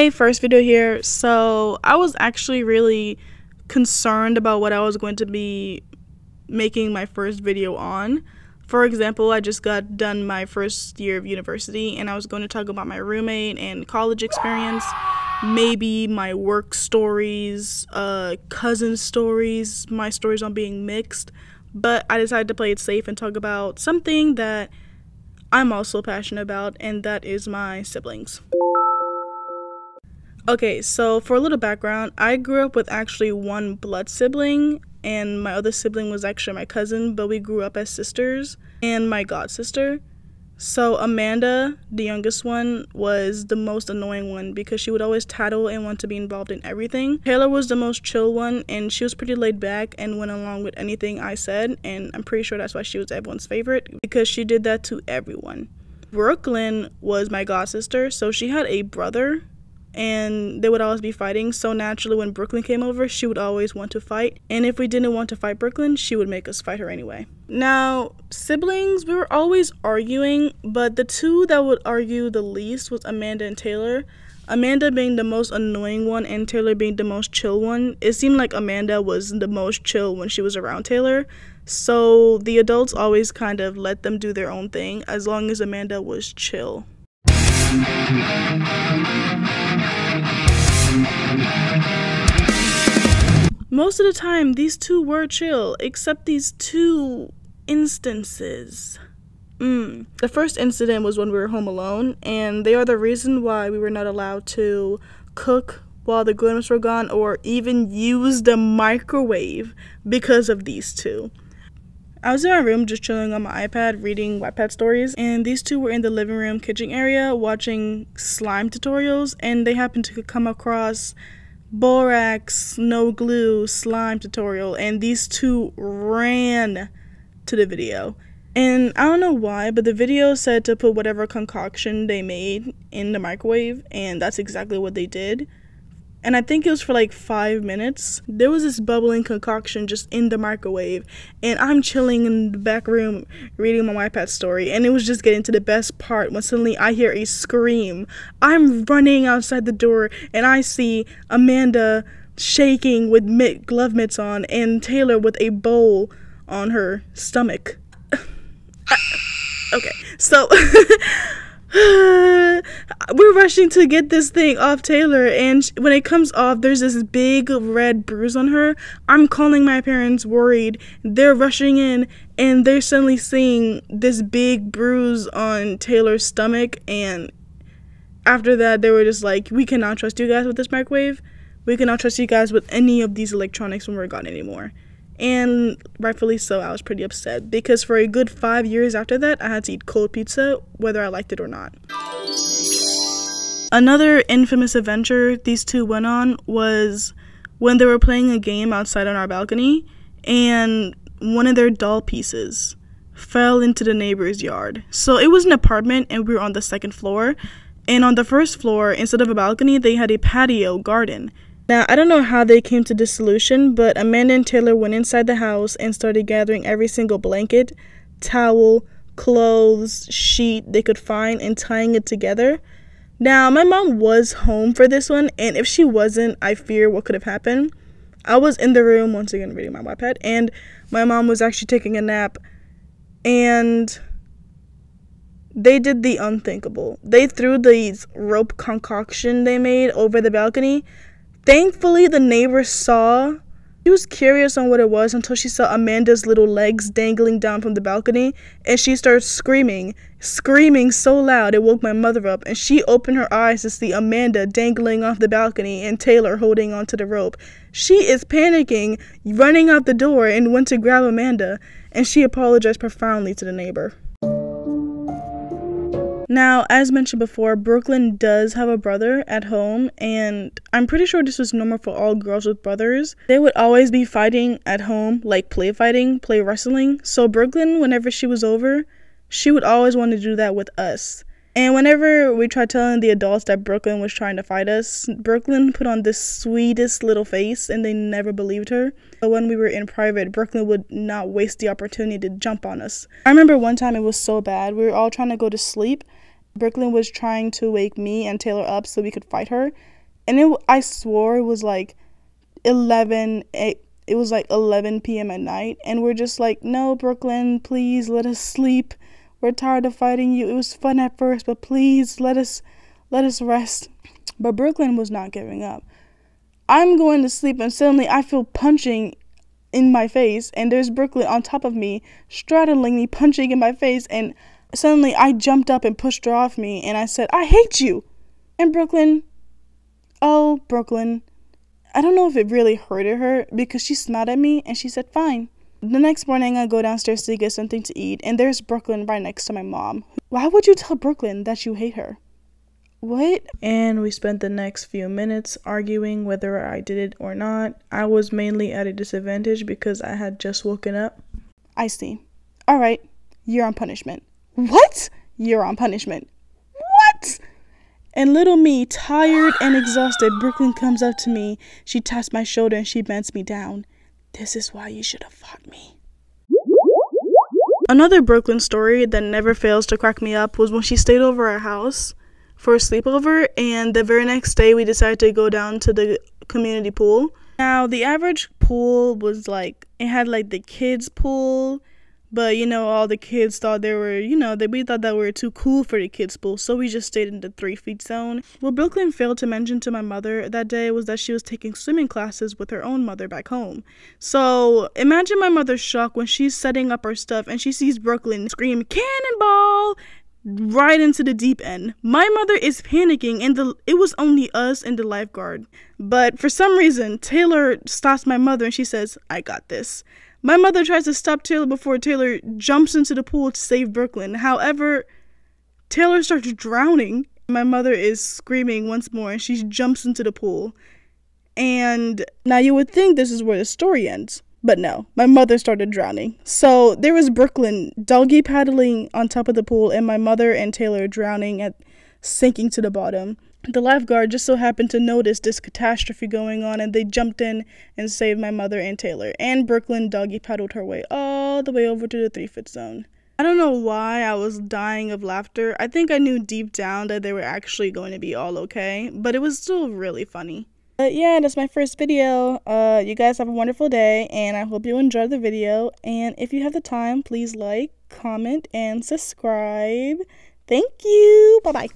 Hey, first video here. So I was actually really concerned about what I was going to be making my first video on. For example, I just got done my first year of university and I was going to talk about my roommate and college experience, maybe my work stories, cousin stories, my stories on being mixed, but I decided to play it safe and talk about something that I'm also passionate about, and that is my siblings. Okay, so for a little background, I grew up with actually one blood sibling, and my other sibling was actually my cousin, but we grew up as sisters, and my god sister. So Amanda, the youngest one, was the most annoying one because she would always tattle and want to be involved in everything. Taylor was the most chill one, and she was pretty laid back and went along with anything I said, and I'm pretty sure that's why she was everyone's favorite, because she did that to everyone. Brooklyn was my god sister, so she had a brother, and they would always be fighting, so naturally when Brooklyn came over, she would always want to fight, and if we didn't want to fight Brooklyn, she would make us fight her anyway. Now, siblings, we were always arguing, but the two that would argue the least was Amanda and Taylor. Amanda being the most annoying one and Taylor being the most chill one. It seemed like Amanda was the most chill when she was around Taylor, so the adults always kind of let them do their own thing as long as Amanda was chill. Most of the time, these two were chill, except these two instances. The first incident was when we were home alone, and they are the reason why we were not allowed to cook while the grown-ups were gone or even use the microwave because of these two. I was in my room just chilling on my iPad reading Wattpad stories, and these two were in the living room kitchen area watching slime tutorials, and they happened to come across borax no glue slime tutorial, and these two ran to the video. And I don't know why, but the video said to put whatever concoction they made in the microwave, and that's exactly what they did. And I think it was for like 5 minutes. There was this bubbling concoction just in the microwave, and I'm chilling in the back room reading my iPad story, and it was just getting to the best part when suddenly I hear a scream. I'm running outside the door, and I see Amanda shaking with glove mitts on, and Taylor with a bowl on her stomach. Okay, so we're rushing to get this thing off Taylor, and when it comes off, there's this big red bruise on her. I'm calling my parents worried. They're rushing in, and they're suddenly seeing this big bruise on Taylor's stomach, and after that, they were just like, we cannot trust you guys with this microwave. We cannot trust you guys with any of these electronics when we're gone anymore. And rightfully so, I was pretty upset, because for a good 5 years after that, I had to eat cold pizza, whether I liked it or not. Another infamous adventure these two went on was when they were playing a game outside on our balcony, and one of their doll pieces fell into the neighbor's yard. So it was an apartment, and we were on the second floor, and on the first floor, instead of a balcony, they had a patio garden. Now, I don't know how they came to this solution, but Amanda and Taylor went inside the house and started gathering every single blanket, towel, clothes, sheet they could find and tying it together. Now, my mom was home for this one, and if she wasn't, I fear what could have happened. I was in the room, once again reading my iPad, and my mom was actually taking a nap, and they did the unthinkable. They threw these rope concoction they made over the balcony. Thankfully, the neighbor saw. She was curious on what it was until she saw Amanda's little legs dangling down from the balcony, and she started screaming so loud it woke my mother up, and she opened her eyes to see Amanda dangling off the balcony and Taylor holding onto the rope. She is panicking, running out the door, and went to grab Amanda, and she apologized profoundly to the neighbor. Now, as mentioned before, Brooklyn does have a brother at home, and I'm pretty sure this was normal for all girls with brothers. They would always be fighting at home, like play fighting, play wrestling. So Brooklyn, whenever she was over, she would always want to do that with us. And whenever we tried telling the adults that Brooklyn was trying to fight us, Brooklyn put on the sweetest little face, and they never believed her. But when we were in private, Brooklyn would not waste the opportunity to jump on us. I remember one time it was so bad. We were all trying to go to sleep, Brooklyn was trying to wake me and Taylor up so we could fight her. And I swore it was like 11 p.m. at night, and we're just like, no, Brooklyn, please let us sleep. We're tired of fighting you. It was fun at first, but please let us rest. But Brooklyn was not giving up. I'm going to sleep, and suddenly I feel punching in my face, and there's Brooklyn on top of me, straddling me, punching in my face, and suddenly I jumped up and pushed her off me, and I said, I hate you. And Brooklyn, oh, Brooklyn, I don't know if it really hurted her, because she smiled at me and she said, fine. The next morning, I go downstairs to get something to eat, and there's Brooklyn right next to my mom. Why would you tell Brooklyn that you hate her? What? And we spent the next few minutes arguing whether I did it or not. I was mainly at a disadvantage because I had just woken up. I see. All right, you're on punishment. What? You're on punishment. What? And little me, tired and exhausted, Brooklyn comes up to me. She taps my shoulder and she bends me down. This is why you should have fought me. Another Brooklyn story that never fails to crack me up was when she stayed over our house for a sleepover, and the very next day we decided to go down to the community pool. Now, the average pool was like, it had like the kids pool, but all the kids thought they were, we thought that we were too cool for the kids pool, so we just stayed in the 3 feet zone. What Brooklyn failed to mention to my mother that day was that she was taking swimming classes with her own mother back home. So imagine my mother's shock when she's setting up her stuff and she sees Brooklyn scream, "Cannonball!" right into the deep end. My mother is panicking, and it was only us and the lifeguard. But for some reason, Taylor stops my mother and she says, I got this. My mother tries to stop Taylor before Taylor jumps into the pool to save Brooklyn. However, Taylor starts drowning. My mother is screaming once more and she jumps into the pool. And now you would think this is where the story ends. But no, my mother started drowning. So there was Brooklyn doggy paddling on top of the pool and my mother and Taylor drowning and sinking to the bottom. The lifeguard just so happened to notice this catastrophe going on, and they jumped in and saved my mother and Taylor. And Brooklyn doggy paddled her way all the way over to the 3 foot zone. I don't know why I was dying of laughter. I think I knew deep down that they were actually going to be all okay, but it was still really funny. But yeah, that's my first video. You guys have a wonderful day, and I hope you enjoyed the video. And if you have the time, please like, comment, and subscribe. Thank you. Bye-bye.